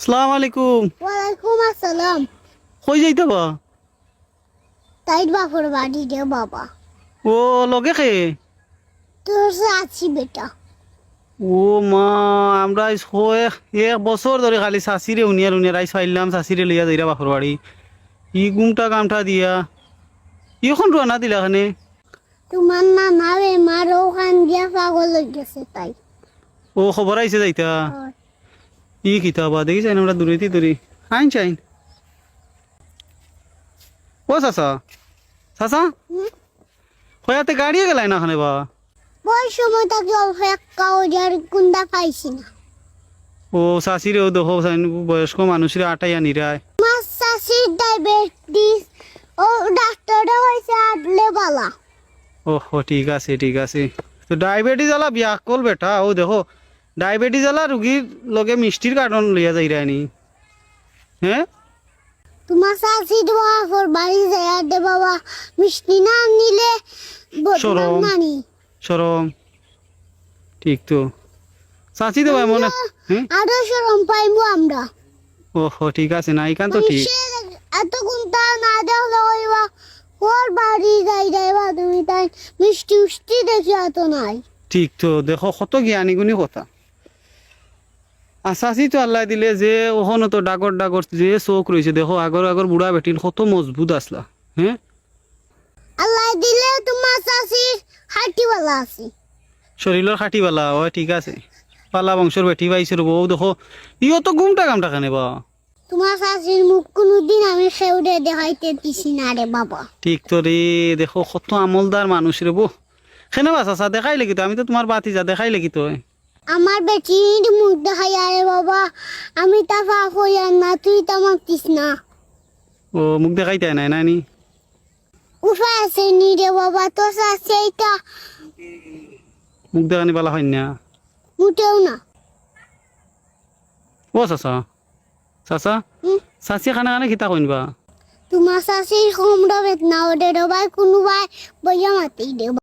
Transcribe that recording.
আসসালামু আলাইকুম। ওয়ালাইকুম আসসালাম। কই যাইতে বা? তাই বাপর বাড়ি রে বাবা। ও লগে খে? তোর আছি বেটা। ও মা, আমরা এক বছর ধরে খালি শাশিরে উনিয়ার উনিয়ার আইস ফাইলাম শাশিরে লইয়া যাইরা বাপর বাড়ি। ই গুমটা কামটা দিয়া এখন রানা দিলা খানে। তোমার না নাবে মার ওখান দিয়া পাগল হয়ে গেছে তাই। ও খবর আইছে যাইতা। হয়। ই কিতাবা দেখি চাইন আমরা দূরেতি দূরে আইন চাইন। ও চাচা, চাচা হুম? হয়াতে গাড়িয়ে গেলাই না খানে বা? ওই সময় তাকে অল্প এক কাউজার কুন্দা পাইছি না। ও শাশিরেও দেখো চাইন বয়স্ক মানুষের আটাইয়া নিরায়। মাছ চাষির ডায়াবেটিস ও ডাক্তারটা হয়েছে আটলে বালা। ওহো ঠিক আছে ঠিক আছে। তো ডায়াবেটিস আলা বিয়া কল বেটা, ও দেখো ডায়াবেটিস আলা রুগীর লগে মিষ্টির কার্টন লইয়া যাই রায়নি। হ্যাঁ তোমার চাষির বাপর বাড়ি যায় দে বাবা, মিষ্টি না নিলে বদনাম সরম। নানি। সরম ঠিক তো চাচি তো ভাই মনে। হ্যাঁ আরো সরম পাইবো আমরা। ওহো ঠিক আছে না এখান তো ঠিক। মানুষের এত গুণটা না দেখলে ওইবা ওর বাড়ি যাই যাইবা তুমি তাই মিষ্টি উষ্টি দেখি এত নাই। ঠিক তো দেখো কত জ্ঞানী গুণী কথা। আসাসি তো আল্লাহ দিলে যে ওখানে তো ডাগর ডাগর যে চোখ রয়েছে দেখো আগর আগর বুড়া বেটিন কত মজবুত আসলা। হ্যাঁ আল্লাহ দিলে তোমার চাষির হাঁটিওয়ালা আছে। শরীরের খাটি পালা ও ঠিক আছে। পালা বংশর বেটি পাইছে বউ দেখো ইও তো ঘুমটা কামটা খানে বা। তোমার চাষির মুখ কোনোদিন আমি সেউরে দেখাইতে দিছি না রে বাবা। ঠিক তো রে, দেখো কত আমলদার মানুষ রে বো। কেন বাসা দেখাই লাগি তো, আমি তো তোমার বাতি যা দেখাই লাগি তো। আমার বেটির মুখ দেখাই আরে বাবা, আমি তা পাপ হইয়ার না, তুই তা মাতিস না। ও মুখ দেখাই তাই নাই নানি। উপায় আছে নি রে বাবা, তোর চাষি এইটা মুখ দেখানি পালা হয় না। মুটেও না। ও চাচা, চাচা হুম? চাচি খানা খানে খিতা কইনবা। তোমার চাষির কমরা বেদনা ওদের ভাই কোনোবাই বইয়া মাতি দে।